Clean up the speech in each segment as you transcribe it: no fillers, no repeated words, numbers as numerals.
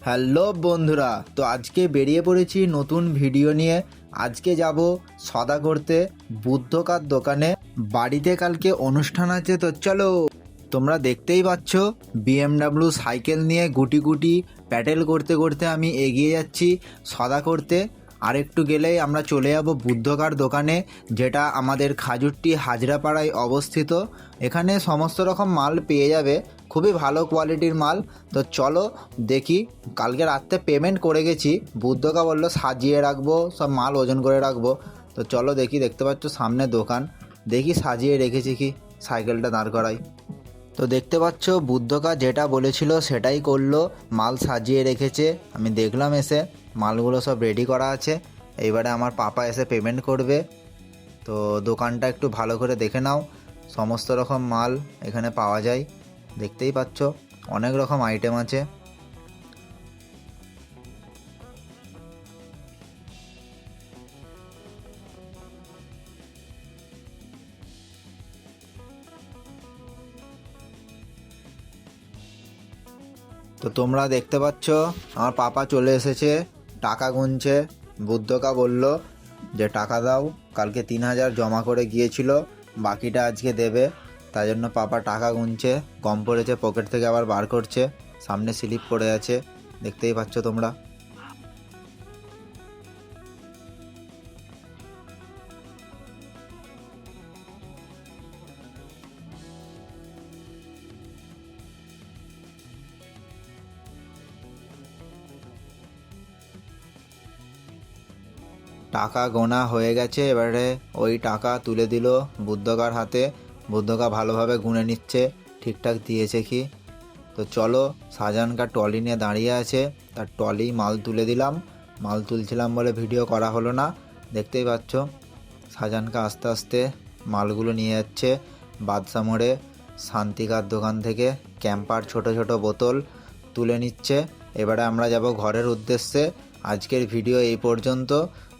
Hello বন্ধুরা, তো আজকে বেরিয়ে পড়েছি নতুন ভিডিও নিয়ে। আজকে যাব সদা করতে বুদ্ধকার দোকানে। বাড়িতে কালকে অনুষ্ঠান আছে, তো চলো। তোমরা দেখতেই পাচ্ছ বিএমডাব্লিউ সাইকেল নিয়ে গুটি গুটি প্যাডেল করতে করতে আমি এগিয়ে যাচ্ছি সদা করতে। আর একটু গেলেই আমরা চলে যাব বুদ্ধকার দোকানে, যেটা আমাদের খাজুরটি হাজরাপাড়ায় অবস্থিত। এখানে সমস্ত রকম মাল পেয়ে যাবে, খুবই ভালো কোয়ালিটির মাল। তো চলো দেখি। কালকে রাত্রে পেমেন্ট করে গেছি, বুদ্ধকা বললো সাজিয়ে রাখবো, সব মাল ওজন করে রাখবো। তো চলো দেখি। দেখতে পাচ্ছ সামনে দোকান, দেখি সাজিয়ে রেখেছি কি। সাইকেলটা দাঁড় করাই। তো দেখতে পাচ্ছ বুদ্ধকা যেটা বলেছিল সেটাই করলো, মাল সাজিয়ে রেখেছে। আমি দেখলাম এসে মালগুলো সব রেডি করা আছে। এইবারে আমার পাপা এসে পেমেন্ট করবে। তো দোকানটা একটু ভালো করে দেখে নাও, সমস্ত রকম মাল এখানে পাওয়া যায়। দেখতেই পাচ্ছ অনেক রকম আইটেম আছে। তো তোমরা দেখতে পাচ্ছ আমার পাপা চলে এসেছে, টাকা গুনছে। বুদ্ধকা বলল যে টাকা দাও, কালকে 3,000 জমা করে গিয়েছিল, বাকিটা আজকে দেবে। তাই জন্য পাপা টাকা গুনছে। কম পড়েছে পকেট থেকে আবার বার করছে, সামনে স্লিপ পড়ে আছে, দেখতেই পাচ্ছ তোমরা। টাকা গোনা হয়ে গেছে, এবারে ওই টাকা তুলে দিল বুদ্ধকার হাতে। বুদ্ধকা ভালোভাবে গুনে নিচ্ছে ঠিকঠাক দিয়েছে কি। তো চলো, শাহজাহানকার ট্রলি নিয়ে দাঁড়িয়ে আছে, তার ট্রলি মাল তুলে দিলাম। মাল তুলছিলাম বলে ভিডিও করা হলো না। দেখতেই পাচ্ছ শাহজাহানকা আস্তে আস্তে মালগুলো নিয়ে যাচ্ছে বাদশা মোড়ে শান্তিকার দোকান থেকে। ক্যাম্পার ছোট ছোট বোতল তুলে নিচ্ছে। এবারে আমরা যাব ঘরের উদ্দেশ্যে। আজকের ভিডিও এই পর্যন্ত।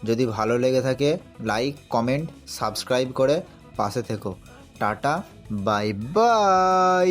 যদি ভালো লেগে থাকে লাইক, কমেন্ট, সাবস্ক্রাইব করে পাশে থেকো। Tata, bye bye.